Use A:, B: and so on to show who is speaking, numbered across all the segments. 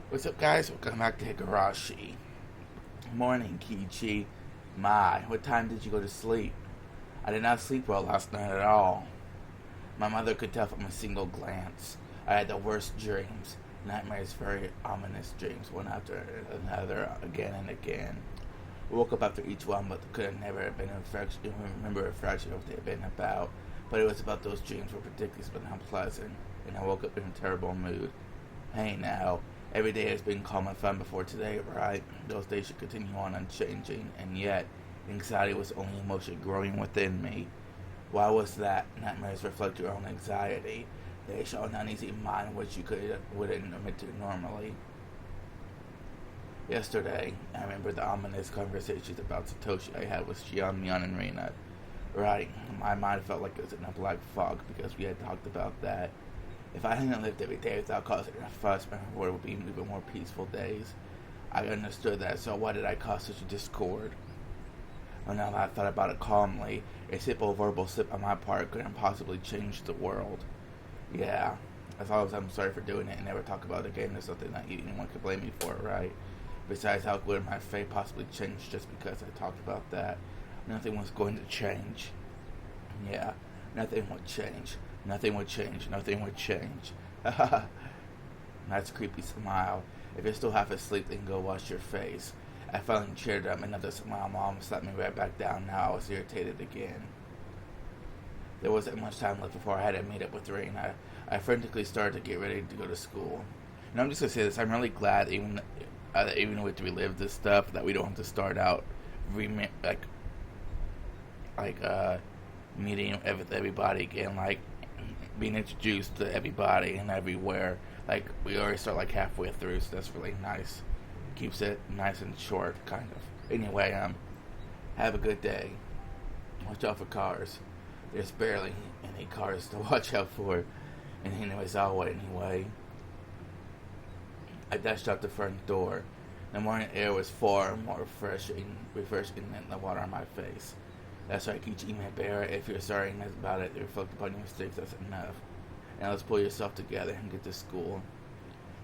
A: What's up, guys? Welcome back to Higurashi. Morning, Kichi. My, what time did you go to sleep? I did not sleep well last night at all. My mother could tell from a single glance. I had the worst dreams. Nightmares, very ominous dreams, one after another, again and again. I woke up after each one, but could have never been remember a fraction of what they had been about. But it was about those dreams were ridiculous but unpleasant, and I woke up in a terrible mood. Hey now, every day has been calm and fun before today, right? Those days should continue on unchanging, and yet, anxiety was the only emotion growing within me. Why was that? Nightmares reflect your own anxiety. They show an uneasy mind which you wouldn't admit to normally. Yesterday, I remember the ominous conversations about Satoshi I had with Shion, Mion, and Reina. Right, my mind felt like it was in a black fog because we had talked about that. If I hadn't lived every day without causing a fuss, my world would be even more peaceful days. I understood that, so why did I cause such a discord? Well, now that I thought about it calmly, a simple verbal slip on my part couldn't possibly change the world. Yeah, as long as I'm sorry for doing it and never talk about it again, there's nothing that anyone could blame me for, right? Besides, how could my fate possibly change just because I talked about that? Nothing was going to change. Yeah, nothing would change. Nothing would change. Nothing would change. That's a creepy smile. If you're still half asleep, then go wash your face. I finally cheered up. Another smile. Mom slapped me right back down. Now I was irritated again. There wasn't much time left before I had to meet up with Raina. I frantically started to get ready to go to school. And I'm just gonna say this. I'm really glad, even with to relive this stuff, that we don't have to start out meeting with everybody again, like being introduced to everybody and everywhere. Like we already start like halfway through, so that's really nice. Keeps it nice and short, kind of. Anyway, have a good day. Watch out for cars. There's barely any cars to watch out for. And anyways, I'll wait anyway. I dashed out the front door. The morning air was far more refreshing than the water on my face. That's right, Kichi Bear. If you're sorry enough about it, reflect upon your mistakes, that's enough. Now let's pull yourself together and get to school.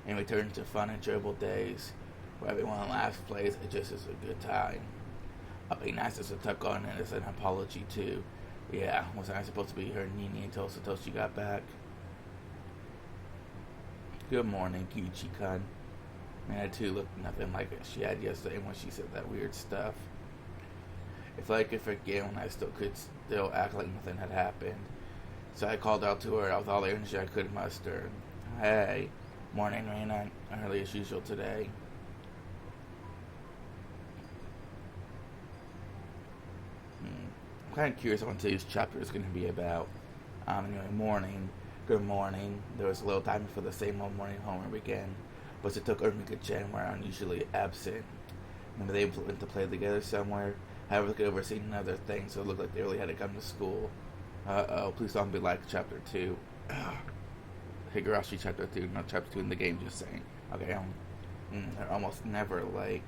A: And return to fun, enjoyable days where everyone laughs, plays, and just is a good time. I'll be nice to Satoko and it's an apology too. Yeah, wasn't I supposed to be her Nini until Satoshi got back? Good morning, Kichi-kun. Man, too looked nothing like it she had yesterday when she said that weird stuff. If I could forget when I could still act like nothing had happened. So I called out to her with all the energy I could muster. Hey, morning, Reina. Early as usual today. I'm kind of curious what today's chapter is going to be about. Anyway, morning. Good morning. There was a little time before the same old morning homework began, but it took Urmika-chan were unusually absent. Maybe they went to play together somewhere. However, they could oversee another thing, so it looked like they really had to come to school. Please don't be like Chapter 2. Higurashi Chapter 2, not Chapter 2 in the game, just saying. Okay, they're almost never late.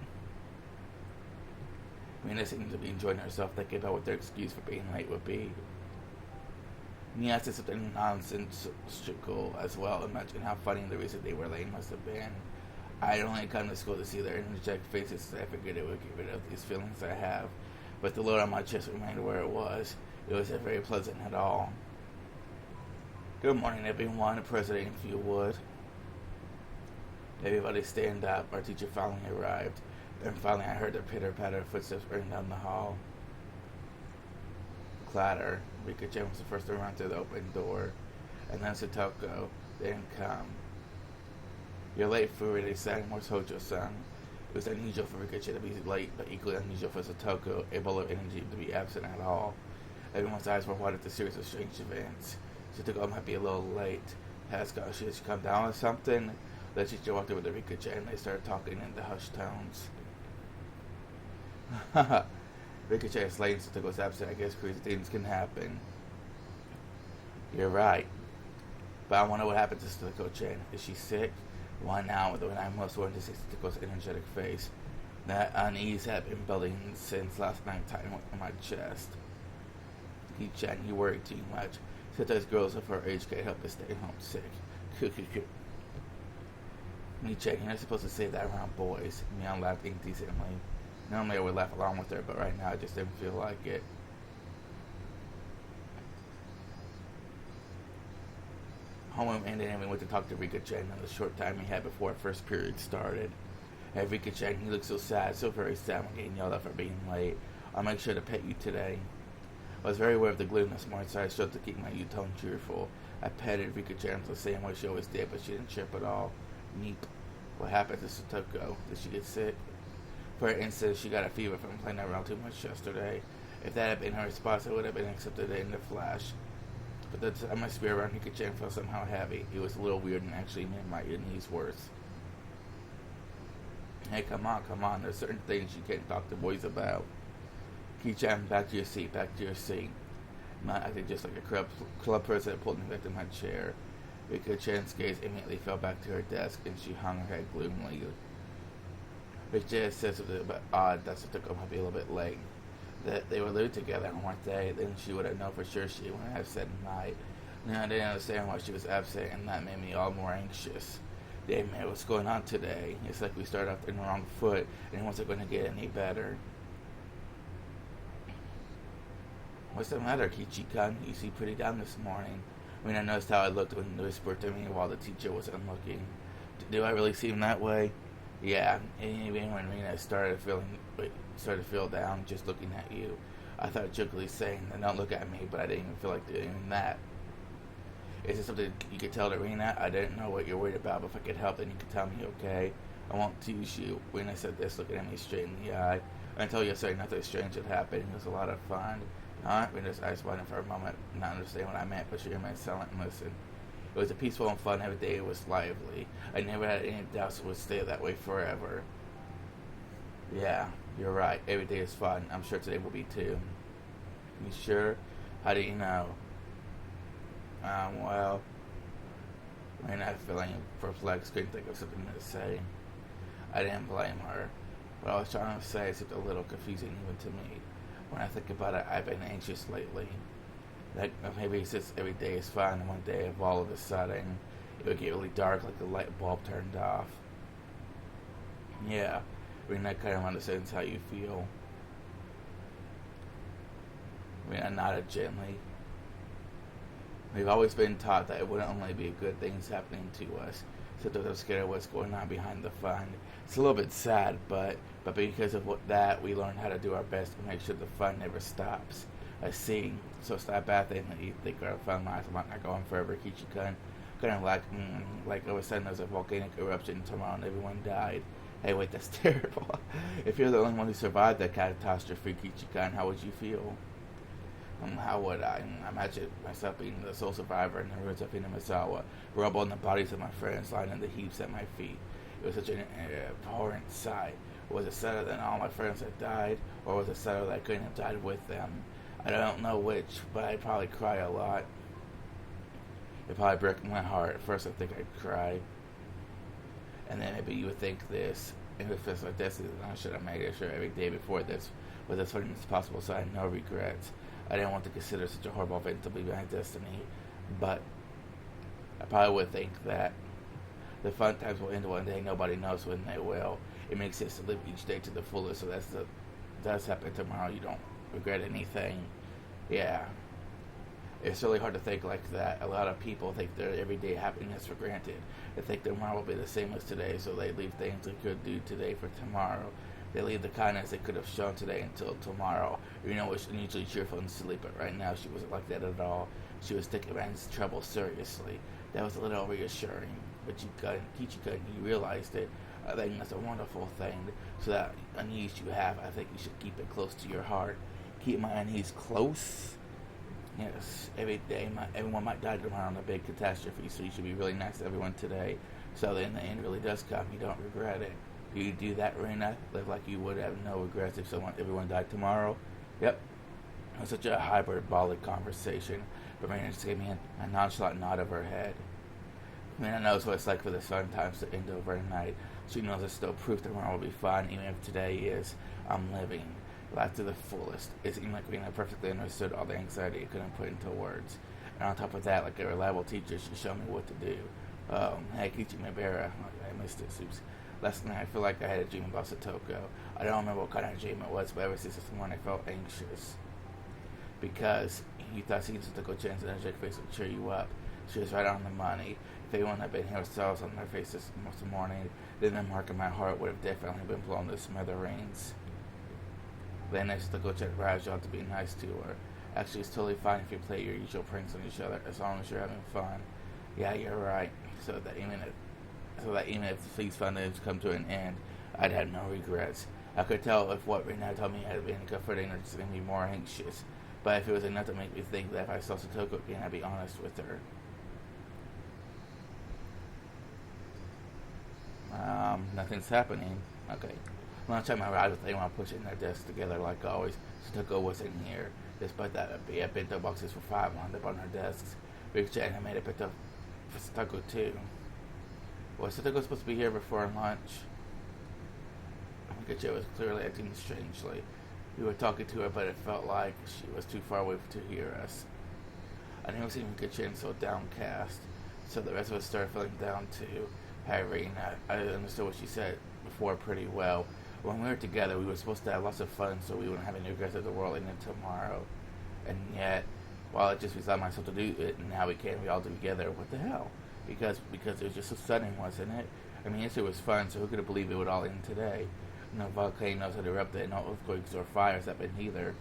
A: Mina seemed to be enjoying herself, thinking about what their excuse for being late would be. Mia said something nonsensical as well. Imagine how funny the reason they were late must have been. I'd only come to school to see their energetic faces, so I figured it would get rid of these feelings I have. But the load on my chest remained where it was. It wasn't very pleasant at all. Good morning, everyone. President, if you would. Everybody stand up. Our teacher finally arrived. Then finally I heard the pitter-patter of footsteps running down the hall. Clatter. Rika-chan was the first to run through the open door. And then Satoko didn't come. You're late, Furi, they said. Where's Hojo-san? It was unusual for Rika-chan to be late, but equally unusual for Satoko, a ball of energy, to be absent at all. Everyone's eyes were wide at the series of strange events. Satoko might be a little late. Haskell, should she come down or something? The teacher walked over to Rika-chan and they started talking in the hushed tones. Rika-chan is late and Satoko's absent. I guess crazy things can happen. You're right. But I wonder what happened to Satoko-chan. Is she sick? Why now, when I'm most wanted to see Satoko's energetic face? That unease had been building since last night time on my chest. He-chan, you worry too much. Sometimes girls of her age can't help but stay homesick. Me check, you're not supposed to say that around boys. Mion laughed indecently. Normally I would laugh along with her, but right now I just didn't feel like it. Homeroom ended and we went to talk to Rika-chan in the short time we had before our first period started. Hey, Rika-chan, you look so sad, so very sad when getting yelled at for being late. I'll make sure to pet you today. I was very aware of the gloom this morning, so I strove to keep my tone cheerful. I petted Rika-chan the same way she always did, but she didn't chirp at all. Neep. What happened to Satoko? Did she get sick? For instance, she got a fever from playing around too much yesterday. If that had been her response, I would have been accepted in the flash. But the atmosphere around Rika-chan felt somehow heavy. It was a little weird and actually made my knees worse. Hey, come on. There's certain things you can't talk to boys about. Ki-chan, back to your seat. Not acting just like a club president pulled me back to my chair. Rika-chan's gaze immediately fell back to her desk, and she hung her head gloomily. Rika said something about odd that Satoko might be a little bit late. That they were living together, weren't they? Then she would have known for sure she wouldn't have said night. Now I didn't understand why she was absent, and that made me all more anxious. Damn man, what's going on today? It's like we started off on the wrong foot, and it wasn't going to get any better. What's the matter, Kichi-kun? You seem pretty down this morning. I mean, I noticed how I looked when you whispered to me while the teacher wasn't looking. Do I really seem that way? Yeah, even when Rina started to feel down just looking at you. I thought jokingly saying, don't look at me, but I didn't even feel like doing that. Is it something you could tell to Rina? I didn't know what you're worried about, but if I could help, then you could tell me, okay? I won't tease you. Rina said this, looking at me straight in the eye. Until yesterday, nothing strange had happened. It was a lot of fun. Rina's eyes widened for a moment, not understanding what I meant, but she remained silent and listened. It was a peaceful and fun every day. It was lively. I never had any doubts it would stay that way forever. Yeah, you're right. Every day is fun. I'm sure today will be too. You sure? How do you know? Well, Rina, feeling perplexed, couldn't think of something to say. I didn't blame her. What I was trying to say seemed a little confusing even to me. When I think about it, I've been anxious lately. Like maybe it's just every day is fine, and one day, if all of a sudden, it would get really dark, like the light bulb turned off. Yeah, Rina kind of understands how you feel. Rina nodded gently. We've always been taught that it wouldn't only be good things happening to us, so that I'm scared of what's going on behind the fun. It's a little bit sad, but because of that, we learn how to do our best to make sure the fun never stops. I see. So it's not a bad thing that you think our fun lives might not go on forever, Kichi-kun. Kind of like all of a sudden there's a volcanic eruption tomorrow and everyone died. Hey, wait, that's terrible. If you're the only one who survived that catastrophe, Kichi-kun, how would you feel? How would I? Imagine myself being the sole survivor in the ruins of Hinamisawa, rubble and the bodies of my friends lying in the heaps at my feet. It was such an abhorrent sight. Was it sadder than all my friends had died, or was it sadder that I couldn't have died with them? I don't know which, but I'd probably cry a lot. It'd probably break my heart. At first, I think I'd cry. And then maybe you would think this. If it feels like this, I should have made it sure every day before this was as funny as possible, so I had no regrets. I didn't want to consider such a horrible event to be my destiny, but I probably would think that the fun times will end one day. Nobody knows when they will. It makes sense to live each day to the fullest, so does happen tomorrow. You don't regret anything. Yeah. It's really hard to think like that. A lot of people take their everyday happiness for granted. They think tomorrow will be the same as today, so they leave things they could do today for tomorrow. They leave the kindness they could have shown today until tomorrow. Was usually cheerful and silly, but right now she wasn't like that at all. She was taking man's trouble seriously. That was a little reassuring. But Kichi-kun, you realized it. I think that's a wonderful thing. So that unease you have, I think you should keep it close to your heart. Keep my unease close. Yes, every day, everyone might die tomorrow in a big catastrophe, so you should be really nice to everyone today. So that in the end really does come, you don't regret it. Do you do that, Rina? Live like you would have no regrets if everyone died tomorrow? Yep. It was such a hyperbolic conversation, but Rina just gave me a nonchalant nod of her head. Rina knows what it's like for the fun times to end overnight. She knows there's still proof tomorrow will be fun, even if today is. I'm living. Life to the fullest. It seemed like Rina perfectly understood all the anxiety I couldn't put into words. And on top of that, like a reliable teacher, she showed me what to do. Hey, Kichi Mibera. I missed it, Soups. Last night, I feel like I had a dream about Satoko. I don't remember what kind of dream it was, but ever since this morning, I felt anxious. Because you thought seeing Satoko-chan's energetic face would cheer you up. She was right on the money. If anyone had been here with stars on their faces this morning, then the mark in my heart would have definitely been blown to smithereens. Then Satoko-chan advised y'all to be nice to her. Actually, it's totally fine if you play your usual pranks on each other, as long as you're having fun. Yeah, you're right. So that even if the police fun has come to an end, I'd have no regrets. I could tell if what Rina told me had been comforting or just made me more anxious. But if it was enough to make me think that if I saw Satoko again, I'd be honest with her. Nothing's happening. Okay. When I checked my ride with anyone pushing their desks together like always, Satoko wasn't here. Despite that, a bento boxes for 5 lined up on her desks. Rich and I made a bento for Satoko too. Was Satoko supposed to be here before lunch? Mikachi was clearly acting strangely. We were talking to her, but it felt like she was too far away to hear us. I never seen Mikachi so downcast, so the rest of us started feeling down too. However, I understood what she said before pretty well. When we were together, we were supposed to have lots of fun, so we wouldn't have any regrets of the world ending tomorrow. And yet, while I just beside myself to do it, and now we can't be all together, what the hell? Because it was just so sudden, wasn't it? I mean, yes, it was fun, so who could have believed it would all end today? No volcanoes had erupted, no earthquakes or fires happened either.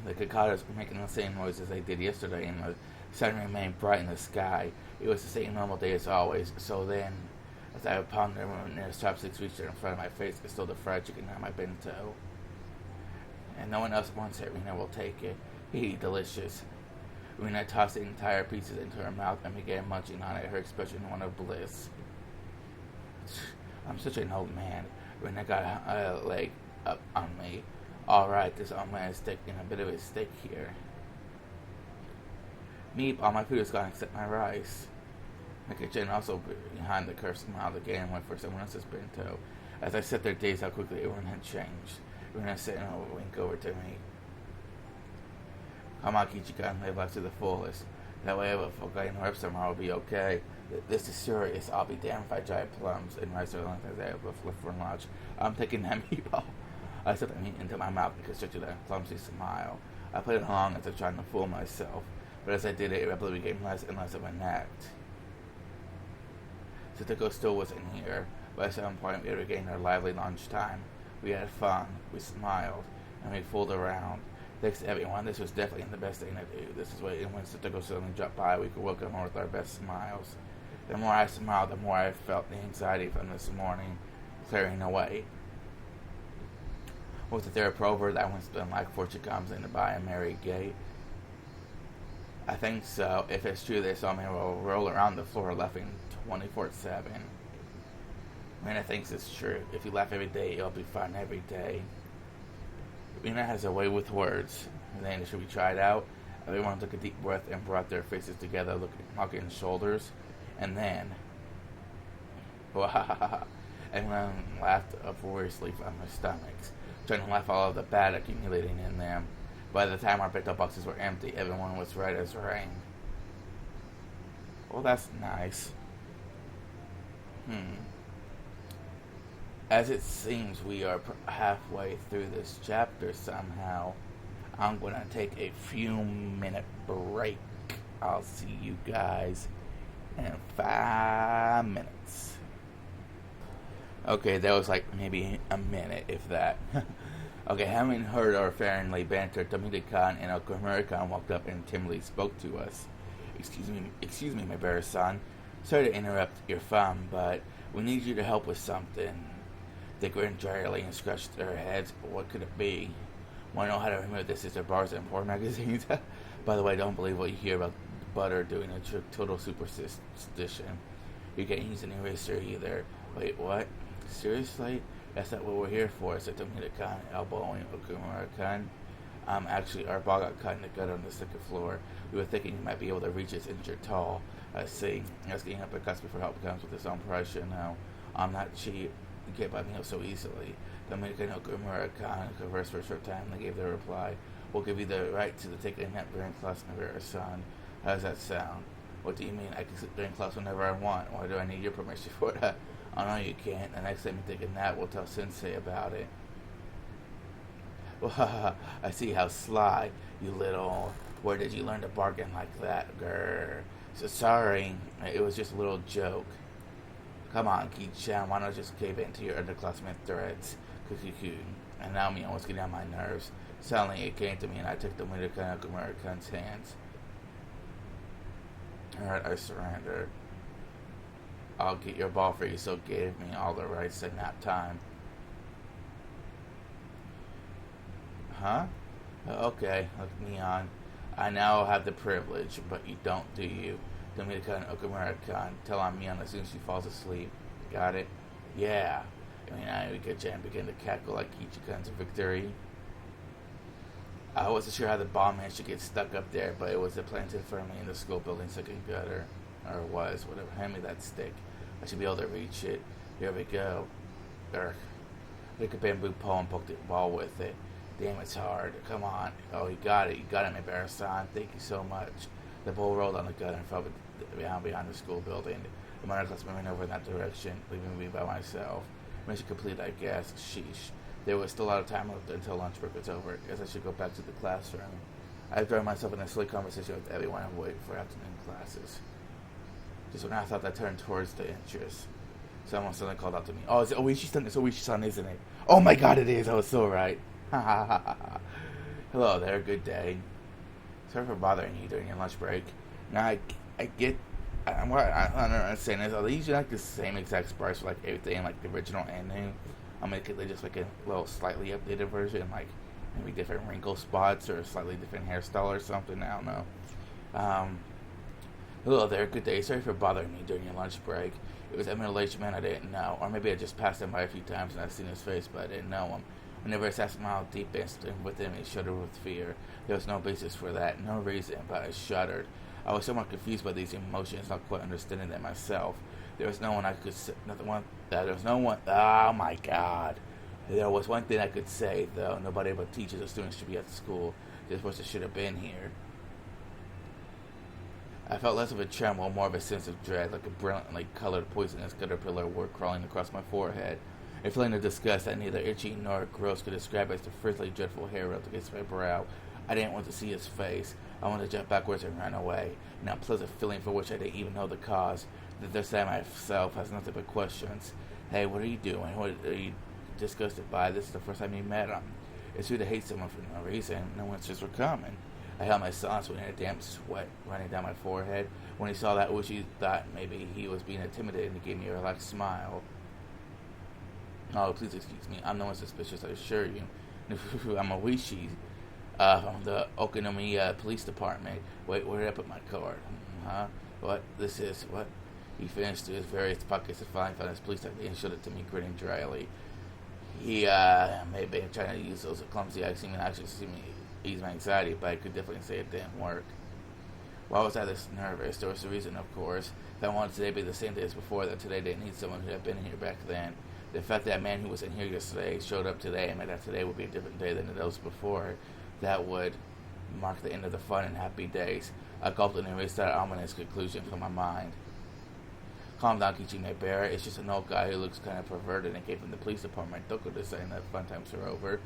A: The cicadas were making the same noise as they did yesterday, and the sun remained bright in the sky. It was the same normal day as always. So then, as I pondered when the chopsticks reached in front of my face, I stole the fried chicken out of my bento. And no one else wants it. Rena will take it. Delicious. Rena tossed the entire pieces into her mouth and began munching on it, her expression one of bliss. I'm such an old man. Rena got a leg up on me. Alright, this old man is taking a bit of his steak here. Meep, all my food is gone except my rice. Mika-chan, also behind the curve, smiled again and went for someone else's bento. As I sat there dazed how quickly everyone had changed. Rena sat and winked over to me. Come on, Kichi-kan, live life to the fullest. That way, if I get up somehow, I'll be okay. This is serious. I'll be damned if I try plums and rice or lunch as I have left for lunch. I'm taking that meatball. I stuffed the meat into my mouth because such a clumsy smile. I played along as if trying to fool myself, but as I did it rapidly became less and less of an act. Satoko still wasn't here, but at some point we had regained our lively lunchtime. We had fun, we smiled, and we fooled around. Thanks to everyone, this was definitely the best thing to do. This is when Satoko suddenly dropped by, we could welcome her with our best smiles. The more I smiled, the more I felt the anxiety from this morning clearing away. Was it there a proverb that once done like fortune comes in to buy a merry gate? I think so. If it's true, they saw me roll around the floor laughing 24/7. Rena thinks it's true. If you laugh every day, it'll be fun every day. Rena has a way with words. Then, should we try it out? Everyone took a deep breath and brought their faces together, locking shoulders. And then, everyone laughed uproariously from their stomachs, trying to laugh all of the bad accumulating in them. By the time our bento boxes were empty, everyone was red as rain. Well, that's nice. As it seems we are halfway through this chapter somehow, I'm going to take a few minute break. I'll see you guys in 5 minutes. Okay, that was like maybe a minute, if that. Okay, having heard our friendly banter, Tomita-kan and Okumura-kan walked up and timidly spoke to us. Excuse me, my bear-san. Sorry to interrupt your fun, but we need you to help with something. They grinned dryly and scratched their heads. What could it be? Want to know how to remove this? Is there bars and porn magazines? By the way, don't believe what you hear about butter doing a trick. Total superstition. You can't use an eraser either. Wait, what? Seriously? That's not what we're here for, said Tomita-kan, elbowing Okumura-kan. Actually, our ball got cut in the gut on the second floor. We were thinking you might be able to reach us since you're tall. I see. Asking up a customer for help comes with its own price, you know. I'm not cheap. You can't buy me up so easily. Tomita-kan and Okumura-kan conversed for a short time. They gave their reply. We'll give you the right to take a net bearing class, my son. How does that sound? What do you mean? I can sit there in class whenever I want. Why do I need your permission for that? Oh, no, you can't. The next time you take a nap, we'll tell Sensei about it. Well, I see how sly, you little... Where did you learn to bargain like that, grr? So sorry, it was just a little joke. Come on, Ki-chan, why not just cave into your underclassmen threats? Kukuku. And now me almost getting on my nerves. Suddenly it came to me and I took the Midakana American's hands. Alright, I surrendered. I'll get your ball for you, so gave me all the rights to nap time. Huh? Okay, look me on. I now have the privilege, but you don't, do you? The Midakana Okamura-kan, tell on Mion as soon as she falls asleep. Got it? Yeah. I mean, Ayurika-chan began to cackle like Kichikan's victory. I wasn't sure how the bomb managed to get stuck up there, but it was planted firmly in the school building's second gutter. Or was, whatever. Hand me that stick. I should be able to reach it. Here we go. Urgh. Took a bamboo pole and poked the ball with it. Damn, it's hard. Come on. Oh, you got it. You got it, my Bear-san. Thank you so much. The ball rolled on the gutter and fell behind the school building. The minor classmen ran over in that direction, leaving me by myself. Mission complete, I guess. Sheesh. There was still a lot of time left until lunch break was over. Guess I should go back to the classroom. I thrown myself in a silly conversation with everyone and waited for afternoon classes. Just when I thought I turned towards the entrance, someone suddenly called out to me. Oh, it's Oishi-san, isn't it? Oh my god, it is. I was so right. Ha ha ha ha. Hello there, good day. Sorry for bothering you during your lunch break. Now, I don't understand this. Are they usually like the same exact sprites for like everything, like the original and new? I mean, could they just like a little slightly updated version, like maybe different wrinkle spots or a slightly different hairstyle or something? I don't know. Hello there, good day. Sorry for bothering me during your lunch break. It was a middle-aged man I didn't know, or maybe I just passed him by a few times and I've seen his face, but I didn't know him. Whenever I sat smiled deep within me, shuddered with fear. There was no basis for that, no reason, but I shuddered. I was somewhat confused by these emotions, not quite understanding them myself. There was no one I could say. There was no one. Oh my God! There was one thing I could say, though. Nobody but teachers or students should be at the school. This person should have been here. I felt less of a tremble, more of a sense of dread, like a brilliantly colored poisonous caterpillar were crawling across my forehead. A feeling of disgust that neither itchy nor gross could describe as the frizzly, dreadful hair rubbed against my brow. I didn't want to see his face. I wanted to jump backwards and run away. An unpleasant feeling for which I didn't even know the cause. The other side of myself has nothing but questions. Hey, what are you doing? What are you disgusted by? This is the first time you met him. It's rude to hate someone for no reason. No answers were coming. I held my silence when a damp sweat running down my forehead. When he saw that, Uchi thought maybe he was being intimidated and he gave me a relaxed smile. Oh, please excuse me. I'm no one suspicious, I assure you. I'm a Wishi from the Okonomiya Police Department. Wait, where did I put my card? Huh? What? This is... What? He finished through his various pockets and finally found his police ID and showed it to me, grinning dryly. He, may have been trying to use those clumsy seeming actions to ease my anxiety, but I could definitely say it didn't work. Why was I this nervous? There was a reason, of course. If I wanted today to be the same day as before, then today didn't need someone who had been here back then. The fact that man who was in here yesterday showed up today and that today would be a different day than it was before, that would mark the end of the fun and happy days. I gulped and erased that ominous conclusion from my mind. Calm down, Kichime Bear. It's just an old guy who looks kind of perverted and gave him the police department Doko to saying that fun times are over.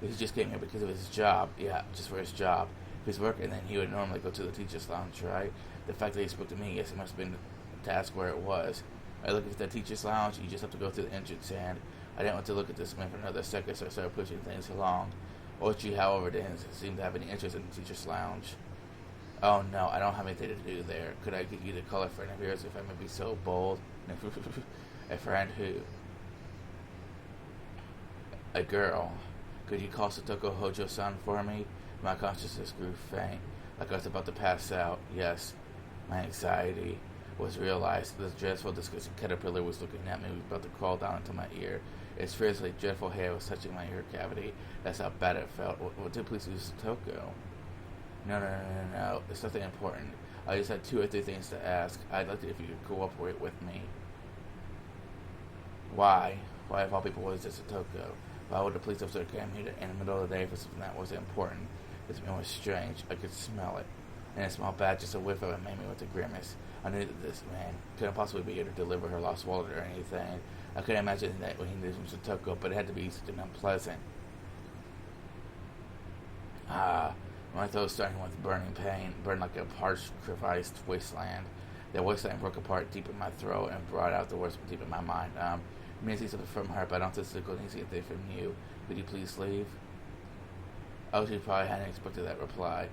A: He just came here because of his job. Yeah, just for his job. If he's working, then he would normally go to the teacher's lounge, right? The fact that he spoke to me, yes, it must have been the task where it was. I look at the teacher's lounge, you just have to go through the entrance, and I didn't want to look at this man for another second, so I started pushing things along. Ochi, however, didn't seem to have any interest in the teacher's lounge. Oh no, I don't have anything to do there. Could I get you to call a friend of yours if I may be so bold? A friend who? A girl. Could you call Satoko Hojo-san for me? My consciousness grew faint, like I was about to pass out. Yes, my anxiety was realized. The dreadful, disgusting caterpillar was looking at me, about to crawl down into my ear. Its frizzly, dreadful hair was touching my ear cavity. That's how bad it felt. What did please do, Satoko? No. It's nothing important. I just had 2 or 3 things to ask. I'd like it if you could cooperate with me. Why? Why of all people was it Satoko? Why would the police officer come here in the middle of the day for something that wasn't important? This man was strange. I could smell it. and a small bag, just a whiff of it made me with a grimace. I knew that this man couldn't possibly be here to deliver her lost wallet or anything. I couldn't imagine that when he knew from Satoko, but it had to be something unpleasant. My throat was starting with burning pain, burned like a parched, crevassed wasteland. That wasteland broke apart deep in my throat and brought out the worst deep in my mind. You may see something from her, but I don't think it's going to see anything from you. Would you please leave? Oh, she probably hadn't expected that reply.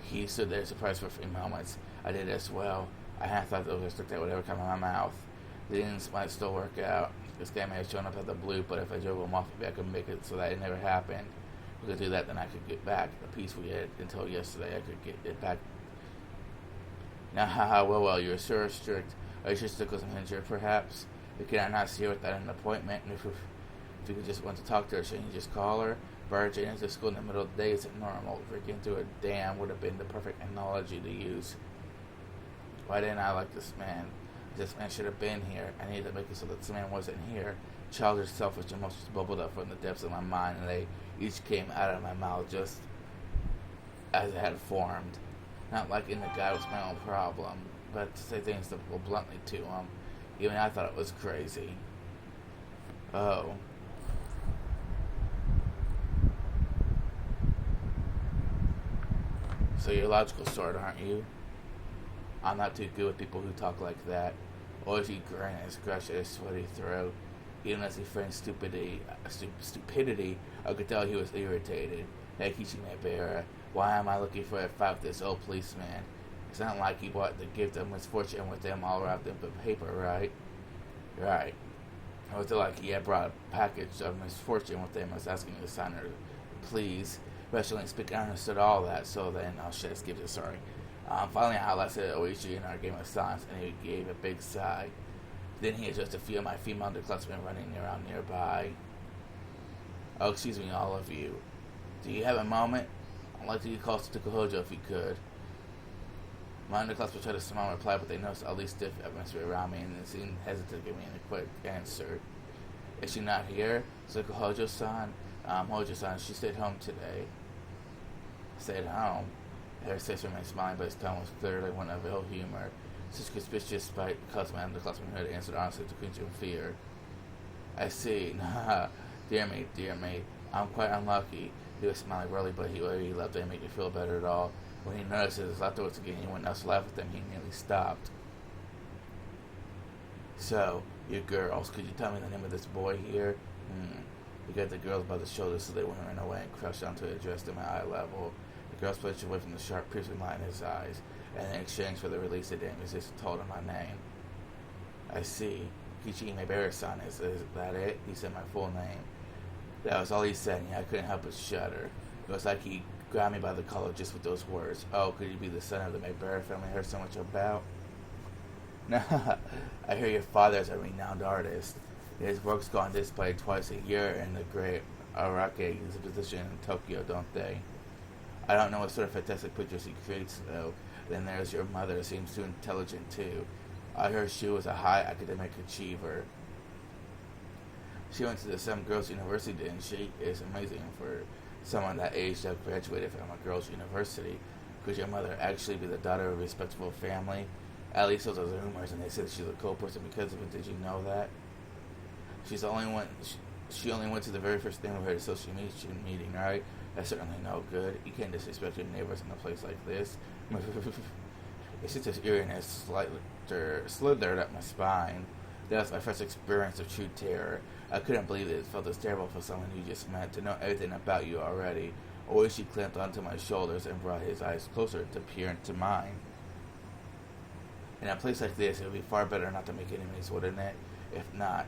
A: He stood there surprised for a few moments. I did as well. I hadn't thought that that would ever come out of my mouth. The things might still work out. This guy may have shown up out of the blue, but if I drove him off, maybe I could make it so that it never happened. If we could do that, then I could get back the peace we had until yesterday. I could get it back. Now, haha, well, you're sure strict. Are you sure Stick was injured, perhaps? Can I not see her without an appointment? If you could just want to talk to her, shouldn't you just call her? Barging into school in the middle of the day isn't normal. Freaking through a dam would have been the perfect analogy to use. Why didn't I like this man? This man should have been here. I needed to make it so that this man wasn't here. Childish, selfish emotions bubbled up from the depths of my mind, and they each came out of my mouth just as it had formed. Not like in the guy was my own problem, but to say things bluntly to him. Even I thought it was crazy. Oh. So you're a logical sort, aren't you? I'm not too good with people who talk like that. Always he grinned and scratched at his sweaty throat. Even as he feigned stupidity, I could tell he was irritated. Hey, Kichimebera, why am I looking for a fight with this old policeman? It's not like he brought the gift of misfortune with him all wrapped in paper, right? Right. It was like he had brought a package of misfortune with him. I was asking the signer, please. Rationally speaking, I understood all that, so then, oh shit, skip it, sorry. Finally, I lasted Oishi in our game of silence, and he gave a big sigh. Then he addressed a few of my female underclassmen running around nearby. Oh, excuse me, all of you. Do you have a moment? I'd like to get close to Hojo if you could. My underclassmen tried to smile and reply, but they noticed all these stiff atmosphere around me, and they seemed hesitant to give me a quick answer. Is she not here? So Hojo-san? Hojo-san, she stayed home today. Stayed home? Her face remained smiling, but his tone was clearly one of ill humor. Such conspicuous spite caused my underclassman to answer honestly to cringe in fear. I see. Nah, dear me. I'm quite unlucky. He was smiling really, but he left didn't make me feel better at all. When he noticed his afterwards again, anyone else laughed with him, he nearly stopped. So, you girls, could you tell me the name of this boy here? He got the girls by the shoulders so they wouldn't run away and crushed onto it, addressed him at eye level. The girls pushed away from the sharp, piercing light in his eyes, and in exchange for the release of damn musician told him my name. I see. Kichimebera-san, is that it? He said my full name. That was all he said, and I couldn't help but shudder. It was like he grabbed me by the collar just with those words. Oh, could you be the son of the Mebera family I heard so much about? Nah, I hear your father is a renowned artist. His works go on display twice a year in the great Arake exhibition in Tokyo, don't they? I don't know what sort of fantastic pictures he creates, though. Then there's your mother, seems too intelligent, too. I heard she was a high academic achiever. She went to some girls' university, didn't she? It's amazing for someone that age to have graduated from a girls' university. Could your mother actually be the daughter of a respectable family? At least those are the rumors, and they said she's a cool person because of it. Did you know that? She only went to the very first neighborhood association meeting, right? That's certainly no good. You can't disrespect your neighbors in a place like this. It's just this eeriness slithered up my spine. That was my first experience of true terror. I couldn't believe it felt as terrible for someone you just met to know everything about you already. Always she clamped onto my shoulders and brought his eyes closer to peer into mine. In a place like this, it would be far better not to make enemies, wouldn't it? If not...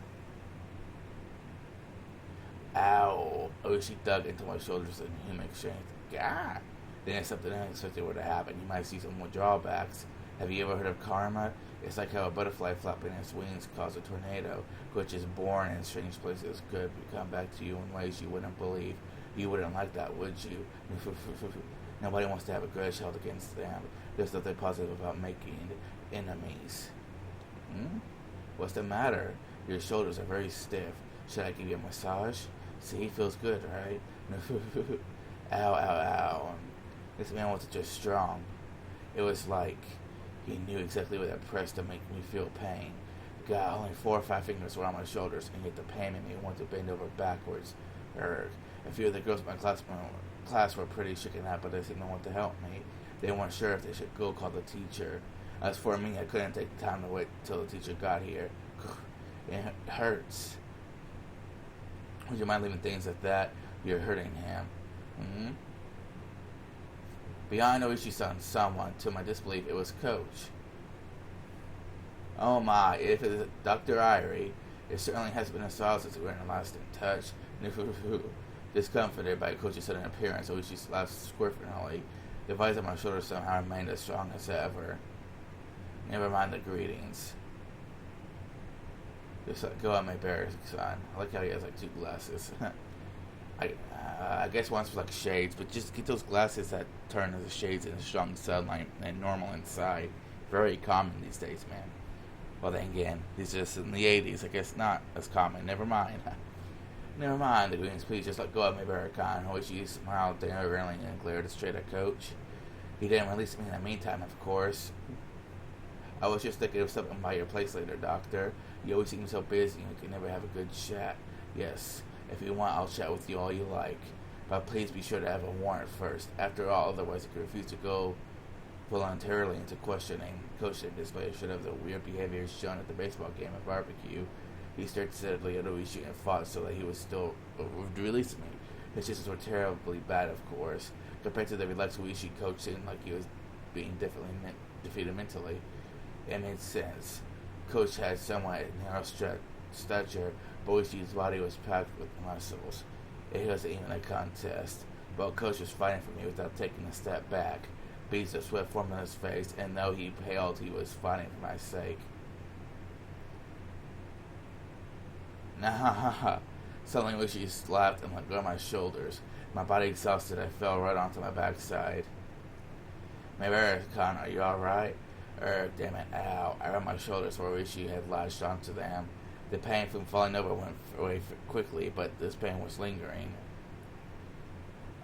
A: Ow. Oh, she dug into my shoulders in human strength. God. Then something unexpected were to happen. You might see some more drawbacks. Have you ever heard of karma? It's like how a butterfly flapping its wings causes a tornado, which is born in strange places could come back to you in ways you wouldn't believe. You wouldn't like that, would you? Nobody wants to have a grudge held against them. There's nothing positive about making enemies. What's the matter? Your shoulders are very stiff. Should I give you a massage? See, feels good, right? Ow. This man wasn't just strong. It was like he knew exactly where that pressed to make me feel pain. God, only 4 or 5 fingers were on my shoulders, and yet the pain made me want to bend over backwards. A few of the girls in my class were pretty shaken out, but they seemed to want to help me. They weren't sure if they should go call the teacher. As for me, I couldn't take the time to wait till the teacher got here. It hurts. Would you mind leaving things at that? You're hurting him. Mm-hmm. Beyond Oishi-san, someone, to my disbelief, it was Coach. Oh my, if it is Dr. Irie, it certainly has been a while since we were in the last in touch. Discomforted by Coach's sudden appearance, Oishi laughed squirmingly. The vise on my shoulder somehow remained as strong as ever. Never mind the greetings. Just go on, my son. I like how he has like 2 glasses. I guess one's for like shades, but just get those glasses that turn into shades in a strong sunlight and normal inside. Very common these days, man. Well, then again, these are just in the 80s. I guess not as common. Never mind. Never mind the greetings. Please just let go of me, Barakan. Hoichi smiled demurely and glared straight at Coach. He didn't release me in the meantime, of course. I was just thinking of stopping by your place later, Doctor. You always seem so busy and we can never have a good chat. Yes, if you want, I'll chat with you all you like. But please be sure to have a warrant first. After all, otherwise I could refuse to go voluntarily into questioning. Coach didn't display should have the weird behavior shown at the baseball game at barbecue. He stared steadily at Oishi and fought so that he was still releasing me. His chances were terribly bad, of course. Compared to the relaxed Oishi, Coach seemed like he was being defeated mentally. It made sense. Coach had somewhat narrow stature, but Oishi's body was packed with muscles. It wasn't even a contest. But Coach was fighting for me without taking a step back. Beads of sweat formed on his face, and though he paled, he was fighting for my sake. Nah. Suddenly Oishi laughed and let go of my shoulders. My body exhausted, I fell right onto my backside. Mabara-kan, are you alright? Damn it, ow. I rubbed my shoulders where Oishi had latched onto them. The pain from falling over went away quickly, but this pain was lingering.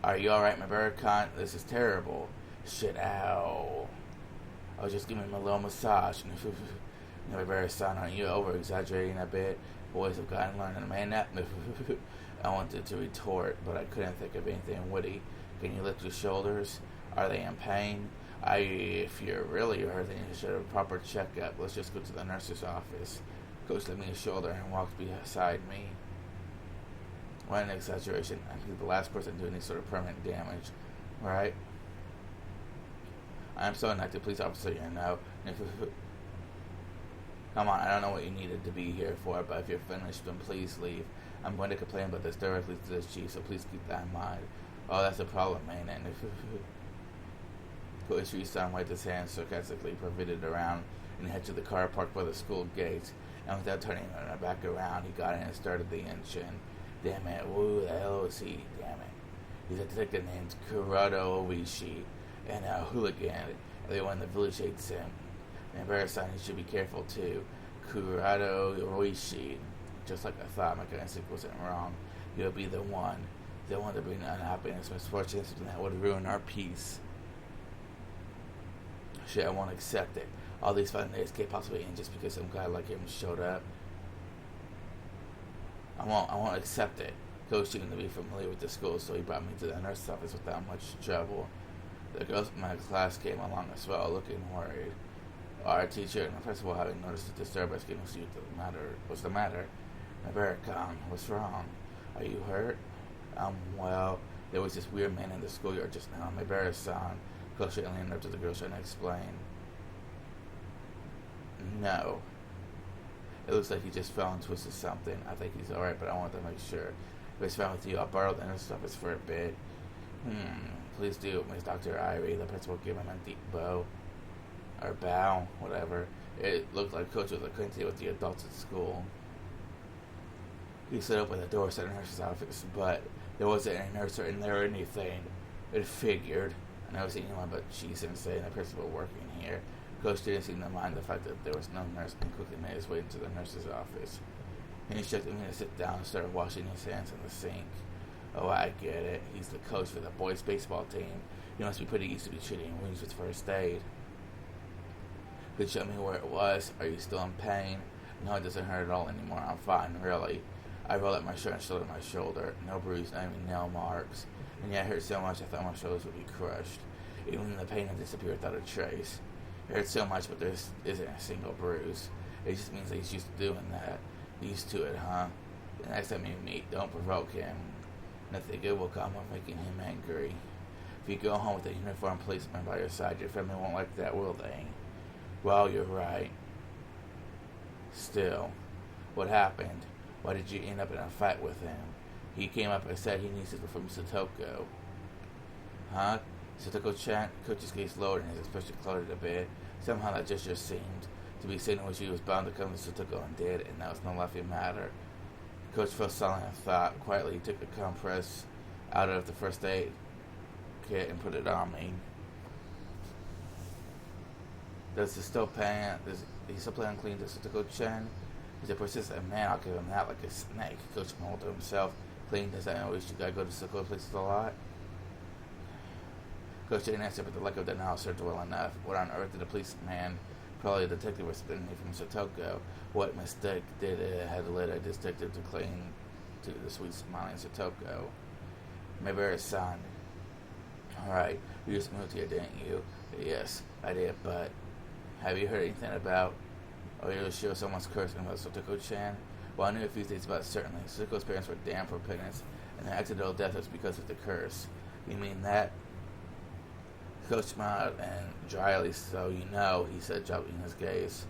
A: Are you alright, Mabara-kan? This is terrible. Shit, ow. I was just giving him a little massage. Mabara-san, aren't you over-exaggerating a bit? Boys have gotten learned to man up. I wanted to retort, but I couldn't think of anything witty. Can you lift your shoulders? Are they in pain? If you're really hurting, you should have a proper checkup. Let's just go to the nurse's office. Coach lifted me his shoulder and walked beside me. What an exaggeration. I think the last person doing any sort of permanent damage. Right? I'm so not the police officer, you know. Come on, I don't know what you needed to be here for, but if you're finished, then please leave. I'm going to complain about this directly to the chief, so please keep that in mind. Oh, that's a problem, man. And Koichi's-san waved his hand sarcastically, pivoted around, and headed to the car parked by the school gate. And without turning back around, he got in and started the engine. Damn it, who the hell is he? Damn it. He's a detective named Kurado Oishi, and a hooligan. Everyone in the village hates him. And Mabara-san, he should be careful too. Kurado Oishi. Just like I thought, my instinct wasn't wrong. He'll be the one to bring unhappiness, misfortune, something that would ruin our peace. Shit, I won't accept it. All these fun days can't possibly end just because some guy like him showed up. I won't accept it. Coach seemed to be familiar with the school, so he brought me to the nurse's office without much trouble. The girls in my class came along as well, looking worried. Our teacher and the principal, having noticed the disturbance, came to see what's the matter. Mabara-kan, what's wrong? Are you hurt? Well, there was this weird man in the schoolyard just now. Mabara-san. Coach leaned up to the girl trying to explain. No. It looks like he just fell and twisted something. I think he's alright, but I want to make sure. If it's fine with you, I'll borrow the nurse's office for a bit. Please do, Miss Dr. Irie. The principal gave him a deep bow. Or bow, whatever. It looked like Coach was acquainted with the adults at school. He stood up at the door to the nurse's office, but there wasn't any nurse in there or anything. It figured. I never seen anyone but Chi-sensei and the principal working here. Coach didn't seem to mind the fact that there was no nurse and quickly made his way into the nurse's office. He instructed me to sit down and started washing his hands in the sink. Oh, I get it. He's the coach for the boys' baseball team. He must be pretty used to be treating wounds with first aid. Could you show me where it was? Are you still in pain? No, it doesn't hurt at all anymore. I'm fine, really. I rolled up my shirt and showed my shoulder. No bruise, not even nail marks. And yet it hurt so much I thought my shoulders would be crushed. Even the pain had disappeared without a trace. It hurt so much, but there isn't a single bruise. It just means that he's used to doing that. Used to it, huh? The next time you meet, don't provoke him. Nothing good will come of making him angry. If you go home with a uniformed policeman by your side, your family won't like that, will they? Well, you're right. Still, what happened? Why did you end up in a fight with him? He came up and said he needs it from Satoko. Huh? Satoko-chan? Coach's gaze lowered and his expression clouded a bit. Somehow that gesture seemed to be saying which he was bound to come to Satoko and did, and that was no laughing matter. Coach fell silent and thought. Quietly, he took a compress out of the first aid kit and put it on me. Does he still plan on cleaning the Satoko-chan? He's a persistent man, I'll give him that, like a snake. Coach mumbled to himself. Clean, does that mean you gotta go to Satoko places a lot? Coach didn't answer, but the lack of denial served well enough. What on earth did the policeman, probably a detective, was spending me from Satoko? What mistake did it had led a detective to cling to the sweet smiling Satoko? Maybe her son. Alright, you just moved here, didn't you? Yes, I did, but have you heard anything about you're sure someone's cursing about Satoko-chan? Well, I knew a few things about it, certainly. Satoko's parents were damned for penance, and their accidental death was because of the curse. You mean that? Coach smiled and dryly, so you know, he said, dropping his gaze.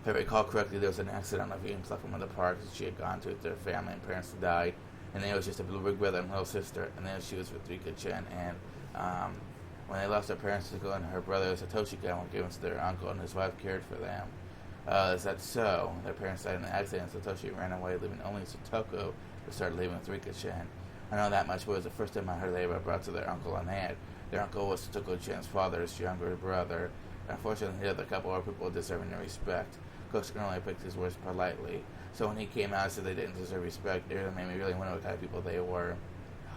A: If I recall correctly, there was an accident on a Venus platform in the park that she had gone to with their family and parents had died, and then it was just a big brother and little sister, and then she was with Rika-chan, and when they lost their parents, Satoko and her brother Satoshi-kan were given to their uncle, and his wife cared for them. Is that so? Their parents died in an accident, and Satoshi ran away, leaving only Satoko to start living with Rika-chan. I know that much, but it was the first time I heard they were brought to their uncle and aunt. Their uncle was Satoko-chan's father's younger brother. Unfortunately, the other couple were people deserving their respect. Coach only picked his words politely. So when he came out and said they didn't deserve respect, it really made me really wonder what kind of people they were.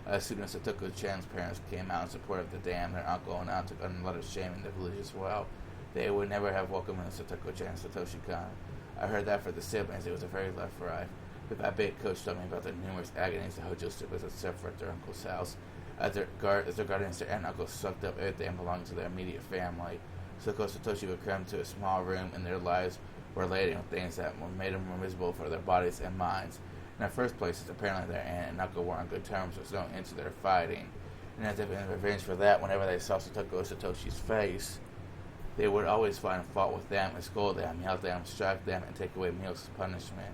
A: As soon as Satoko-chan's parents came out in support of the dam, their uncle and aunt took on a lot of shame in the village as well. They would never have welcomed Satoko-chan and Satoshi-kan. I heard that for the siblings, it was a very rough ride. But that big coach told me about the numerous agonies the Hojo siblings had suffered at their uncle's house. As their guardians, their aunt and uncle sucked up everything belonging to their immediate family. Satoko and Satoshi were crammed into a small room, and their lives were laden with things that made them miserable for their bodies and minds. In the first place, apparently their aunt and uncle were on good terms, with no end to their fighting. And as if in revenge for that, whenever they saw Satoko or Satoshi's face, they would always find fault with them and scold them, yell at them, strike them, and take away meals as punishment.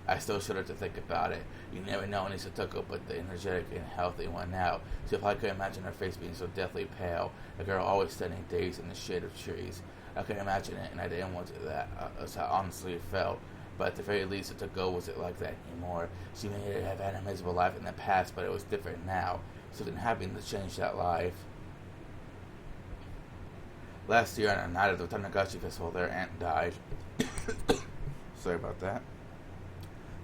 A: I still shudder to think about it. You never know any Satoko but the energetic and healthy one now. So if I could imagine her face being so deathly pale, a girl always standing dazed in the shade of trees. I could imagine it, and I didn't want to that. That's how honestly it felt. But at the very least, Satoko wasn't like that anymore. She may have had a miserable life in the past, but it was different now. Something happened to change that life. Last year, on the night of the Tatarigoroshi festival, their aunt died. Sorry about that.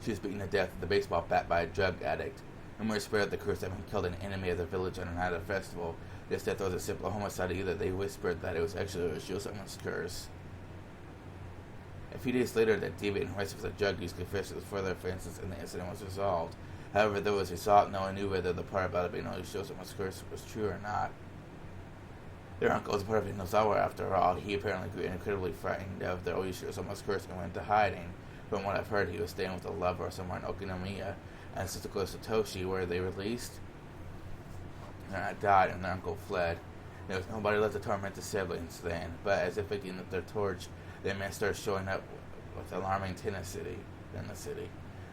A: She was beaten to death with a baseball bat by a drug addict. Rumors spread the curse having killed an enemy of the village on the night of the festival. This death was a simple homicide either. They whispered that it was actually a Shio-sama's curse. A few days later, the deviant rest of the drug use confessed to further offenses, and the incident was resolved. However, though it was resolved, no one knew whether the part about it being only Shio-sama's curse was true or not. Their uncle was part of Inozawa after all. He apparently grew incredibly frightened of the Shio-sama's curse and went into hiding. From what I've heard, he was staying with a lover somewhere in Okinomiya, and Satoko and Satoshi were they released? Their aunt died, and their uncle fled. There was nobody left to torment the siblings then, but as if picking up their torch, their men started showing up with alarming tenacity in the city.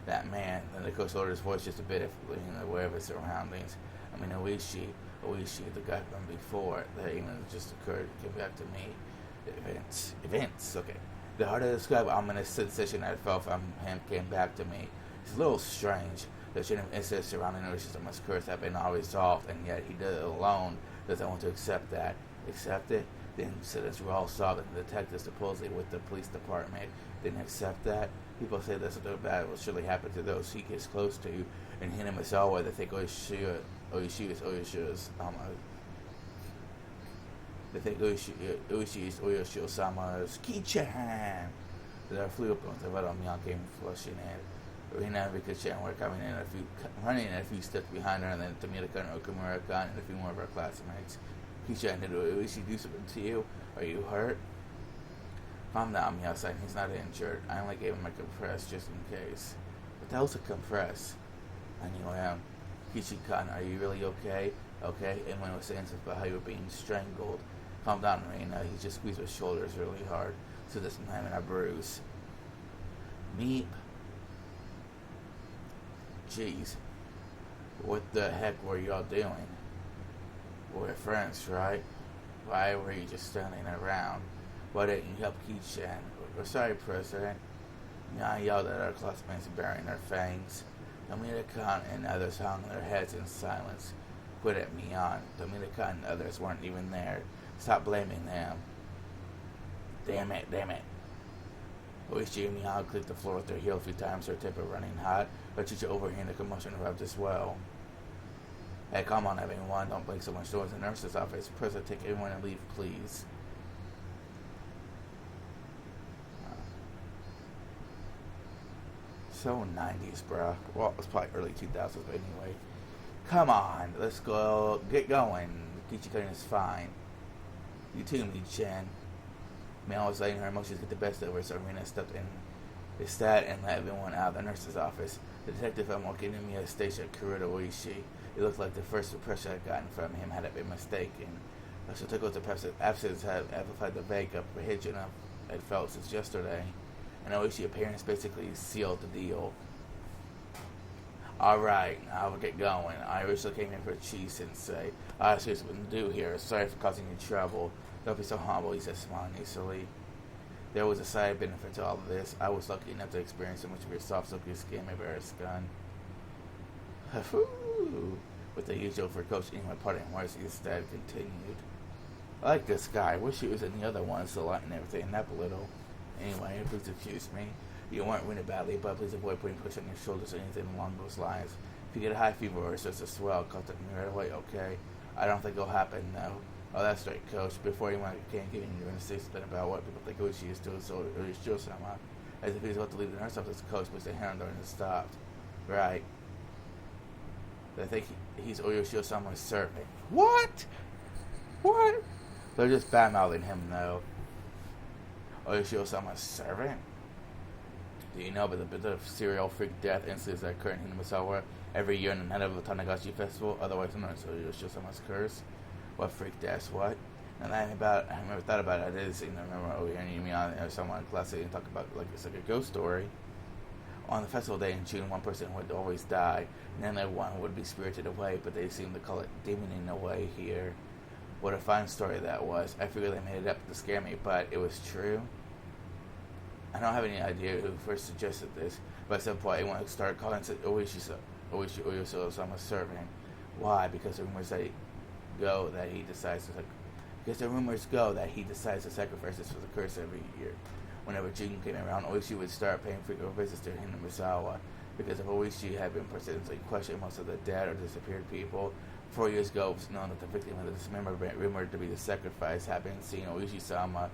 A: That man, then the coach lowered his voice just a bit, being aware of his surroundings. I mean, Oishi, the guy from before, that even just occurred, came back to me. Events, okay. The hard to describe ominous sensation that I felt from him came back to me. It's a little strange. The chain of incidents surrounding Shio-sama's curse have been all resolved, and yet he did it alone. Doesn't want to accept that. Accept it? The incidents were all solved, and the detectives supposedly with the police department didn't accept that. People say that something bad will surely happen to those he gets close to, and him as always, they think Oishi is Oishi's They think Uishi is Oyoshio-sama's keychain. There flew up on the bottom Mia came flushing in. Rina and Rika-chan were running a few steps behind her, and then Tomita-kun, Okumura-kun, and a few more of our classmates. Keychain, did Uishi do something to you? Are you hurt? Calm down, Mia-san. He's not injured. I only gave him a compress just in case. What the hell's a compress? I knew I am. Kishi-kun, are you really okay? Okay? And when I was saying something about how you were being strangled. Calm down, Reina. He just squeezed my shoulders really hard. So this man and a bruise. Meep. Jeez. What the heck were y'all doing? We're friends, right? Why were you just standing around? Why didn't you help Kichan? We're sorry, President. I yelled at our classmates baring their fangs. Tomita-kun and others hung their heads in silence. Quit at me on. Tomita-kun and others weren't even there. Stop blaming them. Damn it. Oishi and Mihao clicked the floor with their heel a few times, her temper running hot, but Chicha overhearing the commotion erupted as well. Hey, come on, everyone. Don't make so much noise in the nurse's office. President, take everyone and leave, please. So 90s, bruh. Well, it was probably early 2000s, but anyway. Come on, let's go. Get going. Kichi-kun is fine. You too, Mi-chan. Mel was letting her emotions get the best of her, so Rina stepped in instead and let everyone out of the nurse's office. The detective found walking in Mia's station, Kuruda Oishi. It looked like the first impression I'd gotten from him had been mistaken. So took the absence had amplified the vague apprehension I'd felt since yesterday. And Oishi appearance basically sealed the deal. Alright, I will get going. I originally came here for Chi-sensei. I see something to do here. Sorry for causing you trouble. Don't be so humble, he said, smiling easily. There was a side benefit to all of this. I was lucky enough to experience so much of your soft, silky skin, my bear's gun. With the usual for Coach Ingrid parting words, he instead continued. I like this guy. Wish he was in the other ones to lighten everything up a little. Anyway, please excuse me. You weren't wounded badly, but please avoid putting push on your shoulders or anything along those lines. If you get a high fever or it's just a swell, contact me right away, okay? I don't think it'll happen, no. Oh, that's right, Coach. Before you went, can't give you to say something about what people think Uchi is doing, so it's just somehow. As if he was about to leave the nurse office, Coach was the hand on and stopped. Right. They think he's Oyoshio-sama's servant. What? They're just bad-mouthing him, though. Oyoshio-sama's servant? Do you know about the bit of serial freak death incidents that occur in Hinamisawa every year in the night of the Tatarigoroshi festival, otherwise known as Oyoshio-sama's curse? What freak death? What? And I never thought about it. I did seem to remember hearing me on someone in class and talk about it's like a ghost story. On the festival day in June, one person would always die, and then everyone would be spirited away, but they seem to call it demoning away here. What a fine story that was. I figured they made it up to scare me, but it was true. I don't have any idea who first suggested this, but at some point anyone would start calling it Oyoshio-sama's servant. Why? Because the rumors go that he decides to sacrifice this for the curse every year. Whenever June came around, Oishi would start paying frequent visits to Hinamisawa. Because if Oishi had been persistently questioning most of the dead or disappeared people, 4 years ago it was known that the victim of the dismemberment rumored to be the sacrifice had been seen Oishi-sama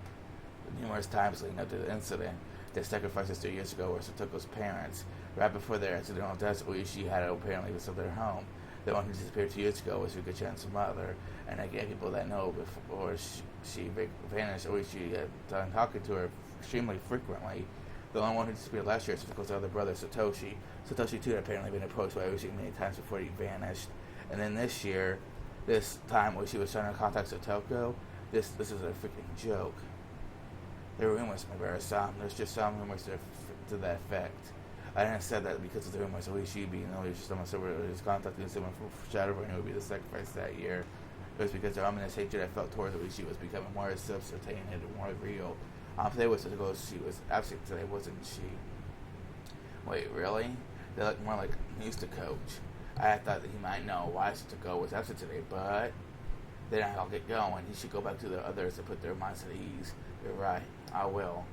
A: numerous times leading up to the incident. The sacrifices 3 years ago were Satoko's parents. Right before their accidental deaths, Oishi had apparently visited their home. The one who disappeared 2 years ago was Rika-chan's mother, and again, people that know before she vanished, Oishi had done talking to her extremely frequently. The only one who disappeared last year was the other brother, Satoshi. Satoshi, too, had apparently been approached by Oishi many times before he vanished. And then this time, Oishi was trying to contact Satoko. This is a freaking joke. There are rumors, there's just some rumors to that effect. I didn't say that because of the rumors of Oishi being someone was contacting someone for Shadowbring who would be the sacrifice that year. It was because the ominous hatred I felt towards Oishi was becoming more substantiated and more real. Today was to go, she was absent today, wasn't she? Wait, really? They look more like news to Coach. I thought that he might know why Satoko was absent today, but then I'll get going. He should go back to the others and put their minds at ease. You're right, I will.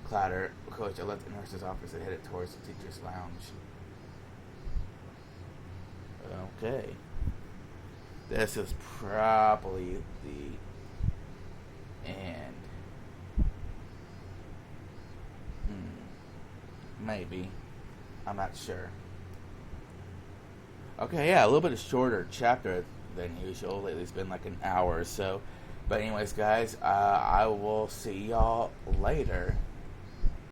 A: Clatter, Coach, I left the nurse's office and headed towards the teacher's lounge. Okay. This is probably the and maybe, I'm not sure. Okay, yeah, a little bit of shorter chapter than usual. Lately, it's been like an hour or so. But anyways, guys, I will see y'all later.